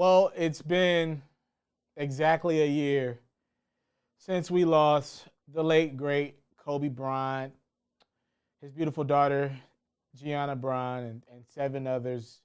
Well, it's been exactly a year since we lost the late, great Kobe Bryant, his beautiful daughter, Gianna Bryant, and seven others,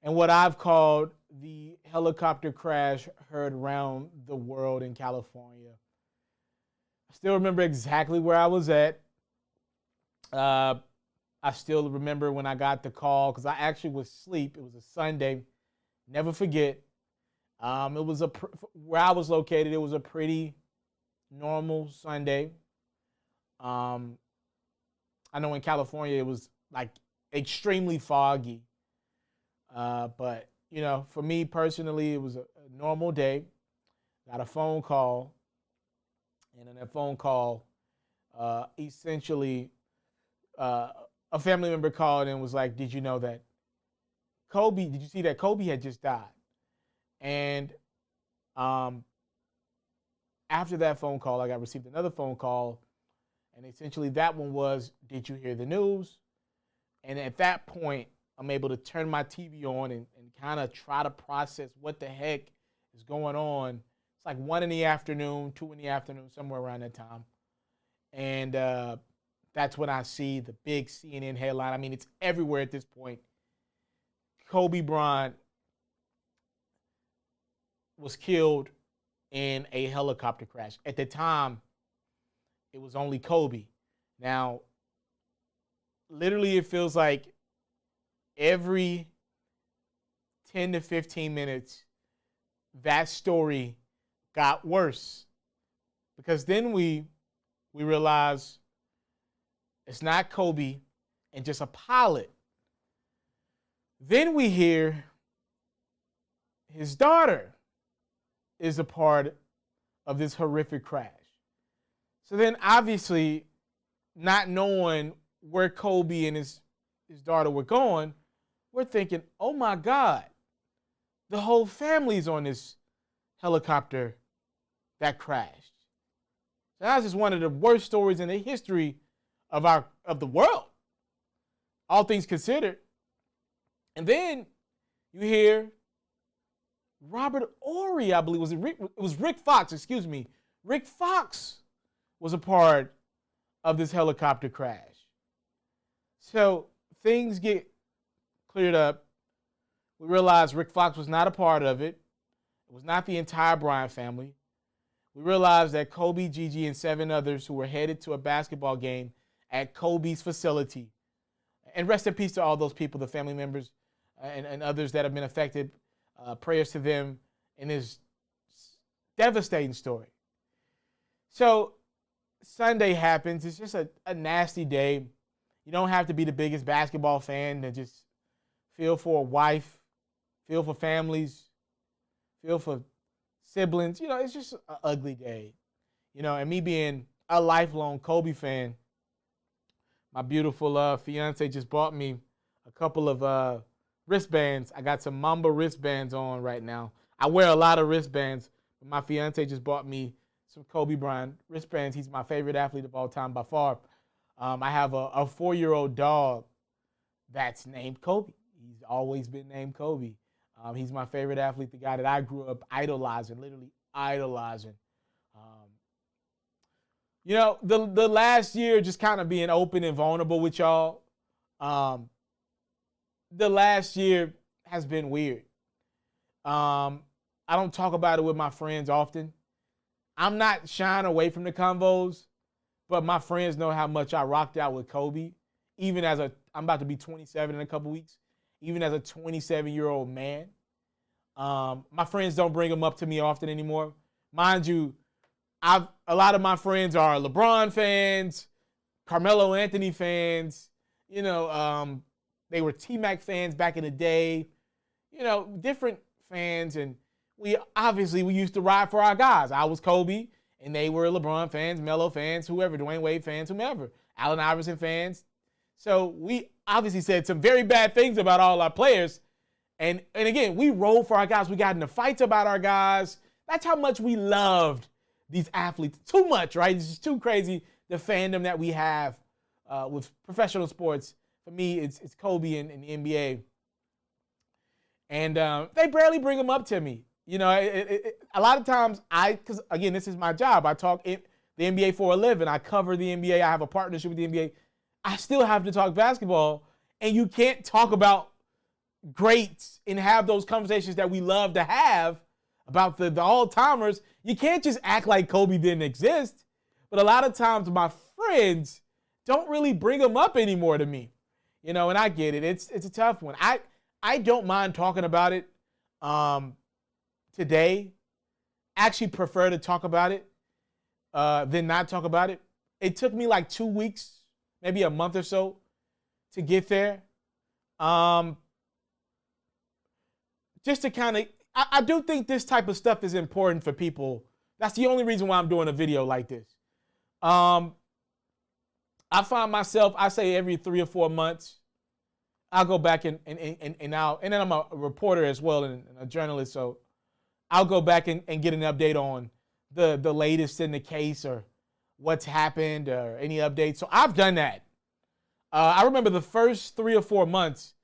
and what I've called the helicopter crash heard around the world in California. I still remember exactly where I was at. Uh, I still remember when I got the call because I actually was asleep. It was a Sunday. Never forget. It was where I was located. It was a pretty normal Sunday. Um, I know in California it was like extremely foggy, but for me personally, it was a normal day. Got a phone call, and in that phone call, essentially, uh, a family member called and was like, "Did you know that Kobe? Did you see that Kobe had just died?" And um, after that phone call, I got received another phone call, and essentially that one was, "Did you hear the news?" And at that point, I'm able to turn my TV on and kind of try to process what the heck is going on. It's like 1 in the afternoon, 2 in the afternoon, somewhere around that time. And that's when I see the big CNN headline. I mean, it's everywhere at this point. Kobe Bryant was killed in a helicopter crash. At the time, it was only Kobe. Now, literally, it feels like every 10 to 15 minutes, that story got worse. Because then we realize it's not Kobe and just a pilot. Then we hear his daughter is a part of this horrific crash. So then obviously, not knowing where Kobe and his daughter were going, we're thinking, oh my God, the whole family's on this helicopter that crashed. So that's just one of the worst stories in the history of the world, all things considered. And then you hear Robert Ory, I believe, it was Rick Fox, excuse me. Rick Fox was a part of this helicopter crash. So things get cleared up. We realized Rick Fox was not a part of it. It was not the entire Bryant family. We realized that Kobe, Gigi, and seven others who were headed to a basketball game at Kobe's facility. And rest in peace to all those people, the family members and others that have been affected. Prayers to them in this devastating story. So Sunday happens. It's just a nasty day. You don't have to be the biggest basketball fan to just feel for a wife, feel for families, feel for siblings. It's just an ugly day. And me being a lifelong Kobe fan, my beautiful fiance just bought me a couple of wristbands. I got some Mamba wristbands on right now. I wear a lot of wristbands, but my fiance just bought me some Kobe Bryant wristbands. He's my favorite athlete of all time by far. I have a 4-year-old dog that's named Kobe. He's always been named Kobe. He's my favorite athlete, the guy that I grew up idolizing, literally idolizing. The last year just kind of being open and vulnerable with y'all. The last year has been weird. I don't talk about it with my friends often. I'm not shying away from the convos, but my friends know how much I rocked out with Kobe. Even I'm about to be 27 in a couple weeks, even as a 27-year-old man. My friends don't bring him up to me often anymore. Mind you, a lot of my friends are LeBron fans, Carmelo Anthony fans. They were T-Mac fans back in the day. Different fans, and we used to ride for our guys. I was Kobe, and they were LeBron fans, Melo fans, whoever, Dwayne Wade fans, whomever, Allen Iverson fans. So we obviously said some very bad things about all our players. And again, we rolled for our guys. We got into fights about our guys. That's how much we loved these athletes. Too much, right? It's just too crazy, the fandom that we have with professional sports. For me, it's Kobe and the NBA. And they barely bring him up to me. You know, a lot of times because again, this is my job. I talk the NBA for a living. I cover the NBA. I have a partnership with the NBA. I still have to talk basketball, and you can't talk about greats and have those conversations that we love to have about the all-timers. You can't just act like Kobe didn't exist. But a lot of times my friends don't really bring him up anymore to me. You know, and I get it. It's a tough one. I don't mind talking about it today. Actually prefer to talk about it than not talk about it. It took me like 2 weeks, maybe a month or so to get there. Just to kind of, I do think this type of stuff is important for people. That's the only reason why I'm doing a video like this. I find myself, I say every 3 or 4 months, I'll go back and then I'm a reporter as well and a journalist, so I'll go back and get an update on the latest in the case or what's happened or any updates. So I've done that. I remember the first 3 or 4 months,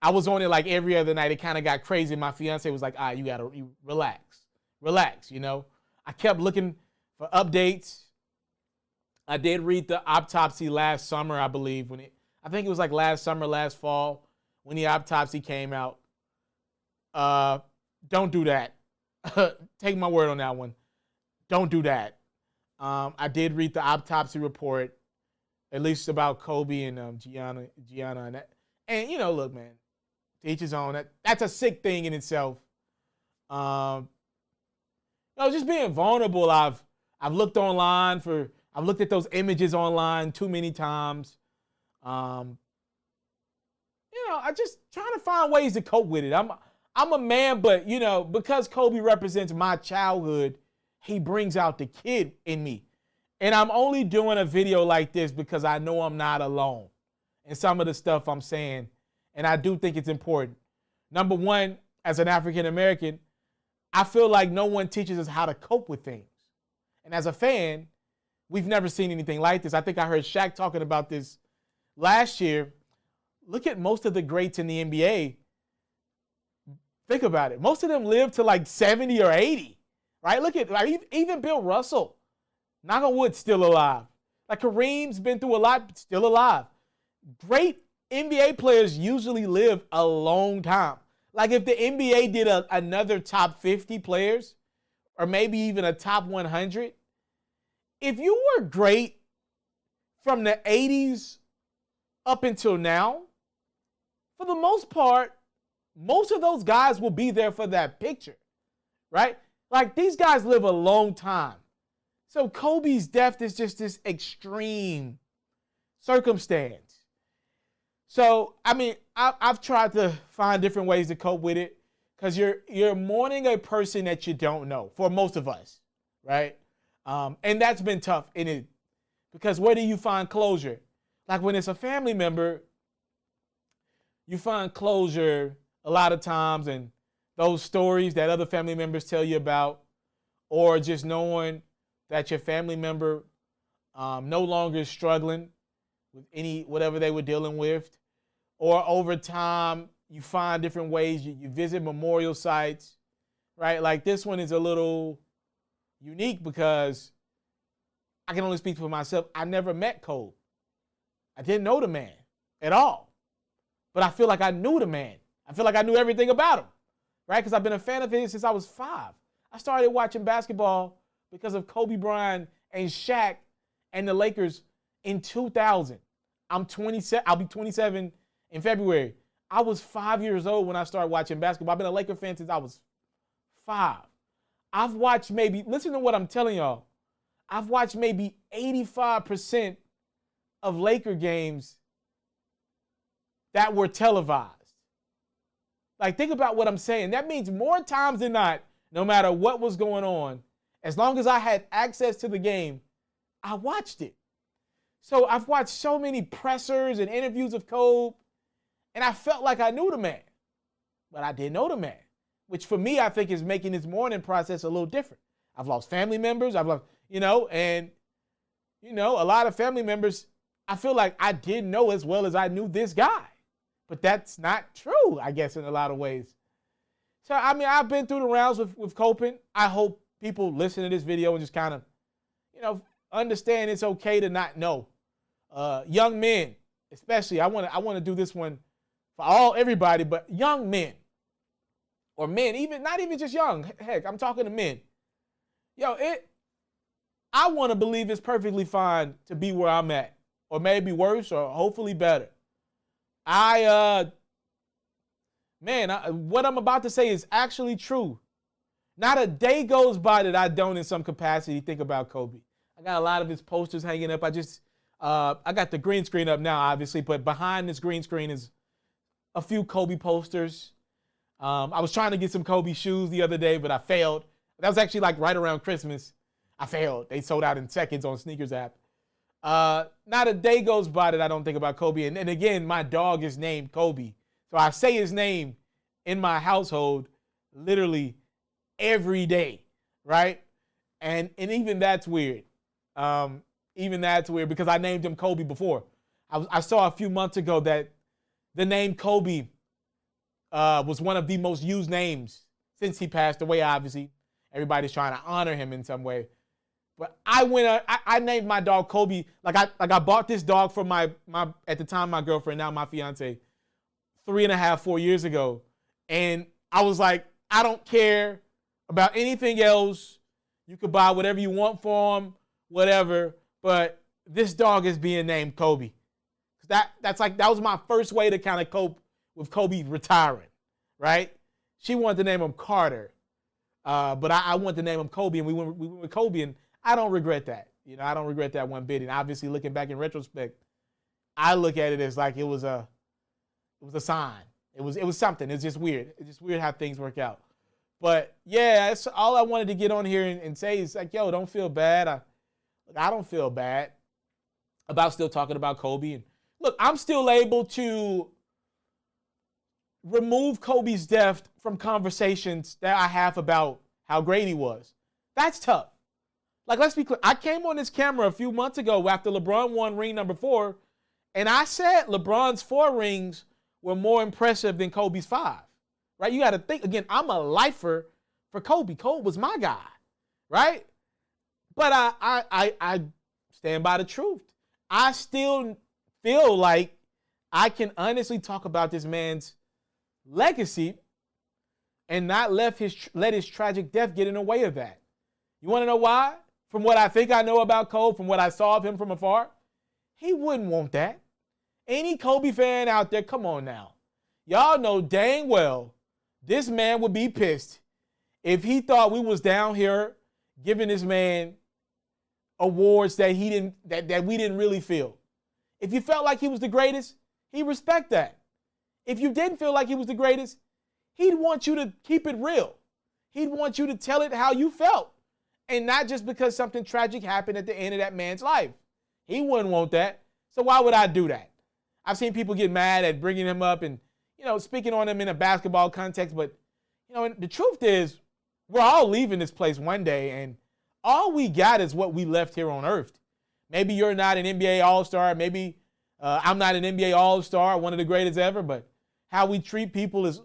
I was on it like every other night. It kind of got crazy. My fiance was like, you relax, you know. I kept looking for updates. I did read the autopsy last summer, I believe, I think it was like last summer, last fall, when the autopsy came out. Don't do that. Take my word on that one. Don't do that. I did read the autopsy report, at least about Kobe and Gianna and that. And, you know, look, man, to each his own. That's a sick thing in itself. You know, just being vulnerable. I've looked online I've looked at those images online too many times. You know, I just trying to find ways to cope with it. I'm a man, but, you know, because Kobe represents my childhood, he brings out the kid in me. And I'm only doing a video like this because I know I'm not alone in some of the stuff I'm saying. And I do think it's important. Number one, as an African American, I feel like no one teaches us how to cope with things. And as a fan, we've never seen anything like this. I think I heard Shaq talking about this last year. Look at most of the greats in the NBA. Think about it. Most of them live to like 70 or 80, right? Look at even Bill Russell, knock on wood, still alive. Like Kareem's been through a lot, still alive. Great NBA players usually live a long time. Like if the NBA did another top 50 players, or maybe even a top 100, if you were great from the 80s up until now, for the most part, most of those guys will be there for that picture, right? Like these guys live a long time. So Kobe's death is just this extreme circumstance. So, I mean, I've tried to find different ways to cope with it because you're mourning a person that you don't know, for most of us, right? And that's been tough in it because where do you find closure? Like when it's a family member, you find closure a lot of times in those stories that other family members tell you about, or just knowing that your family member no longer is struggling with whatever they were dealing with. Or over time, you find different ways. You visit memorial sites, right? Like this one is a little unique because I can only speak for myself. I never met Kobe. I didn't know the man at all. But I feel like I knew the man. I feel like I knew everything about him, right? Because I've been a fan of his since I was 5. I started watching basketball because of Kobe Bryant and Shaq and the Lakers in 2000. I'm 27. I'll be 27 in February. I was 5 years old when I started watching basketball. I've been a Laker fan since I was 5. I've watched listen to what I'm telling y'all. I've watched maybe 85% of Laker games that were televised. Like, think about what I'm saying. That means more times than not, no matter what was going on, as long as I had access to the game, I watched it. So I've watched so many pressers and interviews of Kobe, and I felt like I knew the man, but I didn't know the man, which for me, I think is making this mourning process a little different. I've lost family members. I've lost, and, a lot of family members, I feel like I didn't know as well as I knew this guy, but that's not true, I guess, in a lot of ways. So, I mean, I've been through the rounds with coping. I hope people listen to this video and just kind of, understand it's okay to not know. Young men, especially, I want to do this one for everybody, but young men or men, even not even just young. Heck, I'm talking to men. I want to believe it's perfectly fine to be where I'm at, or maybe worse, or hopefully better. What I'm about to say is actually true. Not a day goes by that I don't, in some capacity, think about Kobe. I got a lot of his posters hanging up. I got the green screen up now, obviously, but behind this green screen is a few Kobe posters. I was trying to get some Kobe shoes the other day, but I failed. That was actually like right around Christmas. I failed. They sold out in seconds on Sneakers app. Not a day goes by that I don't think about Kobe. And again, my dog is named Kobe. So I say his name in my household literally every day, right? And even that's weird. Even that's weird because I named him Kobe before. I saw a few months ago that the name Kobe was one of the most used names since he passed away, obviously. Everybody's trying to honor him in some way. But I named my dog Kobe. I bought this dog for my at the time my girlfriend, now my fiance, 3.5, 4 years ago. And I was like, I don't care about anything else. You could buy whatever you want for him, whatever. But this dog is being named Kobe. That was my first way to kind of cope with Kobe retiring, right? She wanted to name him Carter. But I wanted to name him Kobe, and we went with Kobe, and I don't regret that. I don't regret that one bit. And obviously, looking back in retrospect, I look at it as like it was a sign. It was something. It's just weird. It's just weird how things work out. But yeah, that's all I wanted to get on here and say is like, yo, don't feel bad. I don't feel bad about still talking about Kobe. And look, I'm still able to remove Kobe's death from conversations that I have about how great he was. That's tough. Like, let's be clear. I came on this camera a few months ago after LeBron won ring number 4, and I said LeBron's 4 rings were more impressive than Kobe's 5. Right? You got to think, again, I'm a lifer for Kobe. Kobe was my guy, right? But I stand by the truth. I still feel like I can honestly talk about this man's legacy and not let his tragic death get in the way of that. You want to know why? From what I think I know about Kobe, from what I saw of him from afar, he wouldn't want that. Any Kobe fan out there, come on now. Y'all know dang well this man would be pissed if he thought we was down here giving this man awards that we didn't really feel. If you felt like he was the greatest, he'd respect that. If you didn't feel like he was the greatest, he'd want you to keep it real. He'd want you to tell it how you felt. And not just because something tragic happened at the end of that man's life. He wouldn't want that. So why would I do that? I've seen people get mad at bringing him up and, speaking on him in a basketball context. But, the truth is, we're all leaving this place one day, and all we got is what we left here on earth. Maybe you're not an NBA All-Star. Maybe I'm not an NBA All-Star, one of the greatest ever. But how we treat people is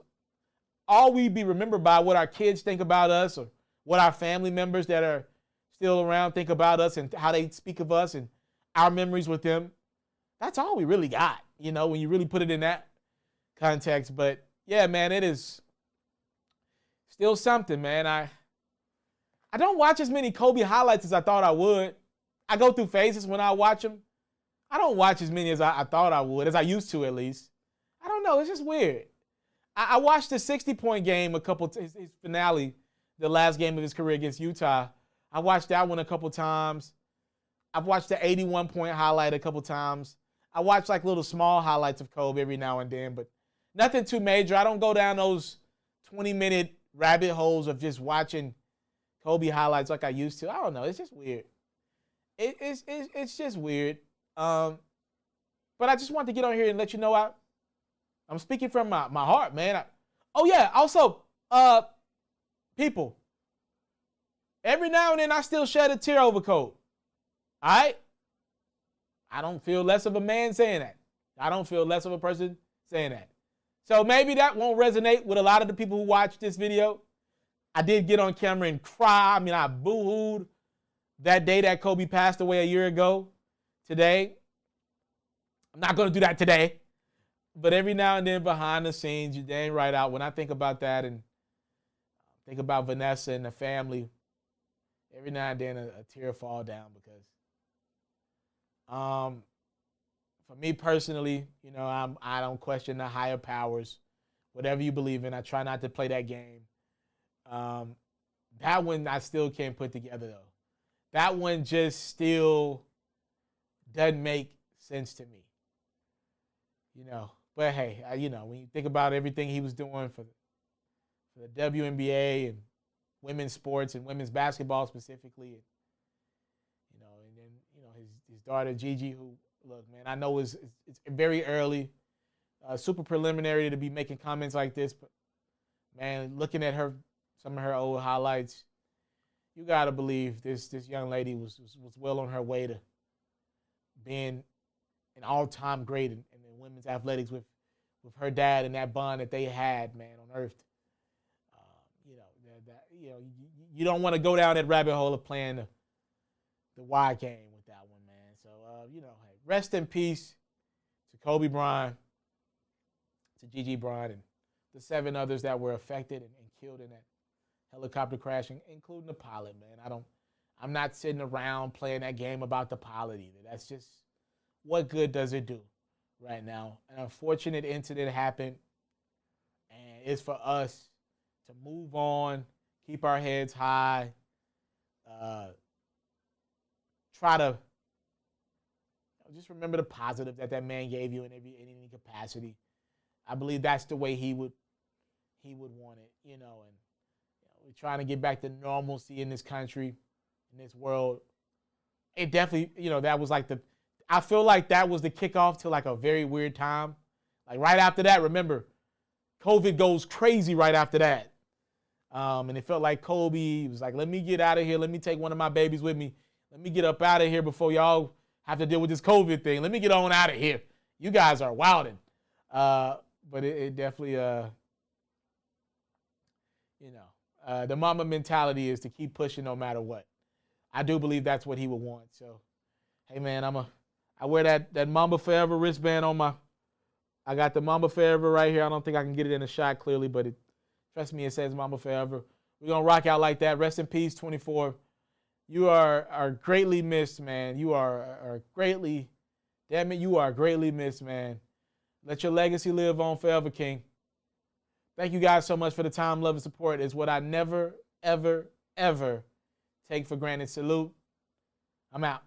all we be remembered by, what our kids think about us, or what our family members that are still around think about us, and how they speak of us and our memories with them. That's all we really got, when you really put it in that context. But yeah, man, it is still something, man. I don't watch as many Kobe highlights as I thought I would. I go through phases when I watch them. I don't watch as many as I thought I would, as I used to at least. I don't know. It's just weird. I watched the 60-point game his finale, the last game of his career against Utah. I watched that one a couple times. I've watched the 81-point highlight a couple times. I watch like little small highlights of Kobe every now and then, but nothing too major. I don't go down those 20-minute rabbit holes of just watching Kobe highlights like I used to. I don't know. It's just weird. It's just weird. But I just wanted to get on here and let you know I'm speaking from my heart, man. Also, people, every now and then I still shed a tear over Kobe. All right? I don't feel less of a man saying that. I don't feel less of a person saying that. So maybe that won't resonate with a lot of the people who watch this video. I did get on camera and cry. I mean, I boo-hooed that day that Kobe passed away a year ago. Today, I'm not going to do that today. But every now and then behind the scenes, you dang right out. When I think about that and think about Vanessa and the family, every now and then a tear fall down because for me personally, you know, I don't question the higher powers. Whatever you believe in, I try not to play that game. That one I still can't put together, though. That one just still doesn't make sense to me. You know, but hey, you know, when you think about everything he was doing for the WNBA and women's sports and women's basketball specifically, you know, and then, you know, his daughter Gigi, who, look, man, I know it's very early, super preliminary to be making comments like this, but man, looking at some of her old highlights, you gotta believe this young lady was well on her way to being an all-time great in women's athletics with her dad and that bond that they had, man, on earth. You know, you don't want to go down that rabbit hole of playing the wide game with that one, man. So, you know, hey, rest in peace to Kobe Bryant, to Gigi Bryant, and the 7 others that were affected and killed in that helicopter crash, including the pilot, man. I'm not sitting around playing that game about the pilot either. That's just, what good does it do right now? An unfortunate incident happened, and it's for us to move on, keep our heads high, try to just remember the positive that man gave you in any capacity. I believe that's the way he would want it, you know, and we're trying to get back to normalcy in this country, in this world. It definitely, you know, that was like I feel like that was the kickoff to like a very weird time. Like right after that, remember, COVID goes crazy right after that. And it felt like Kobe was like, let me get out of here. Let me take one of my babies with me. Let me get up out of here before y'all have to deal with this COVID thing. Let me get on out of here. You guys are wilding. But it definitely, you know, the Mamba mentality is to keep pushing no matter what. I do believe that's what he would want. So, hey, man, I wear that Mamba Forever wristband on I got the Mamba Forever right here. I don't think I can get it in a shot clearly, but trust me, it says Mamba Forever. We're going to rock out like that. Rest in peace, 24. You are greatly missed, man. You are greatly, damn it, you are greatly missed, man. Let your legacy live on forever, King. Thank you guys so much for the time, love, and support. It's what I never, ever, ever take for granted. Salute. I'm out.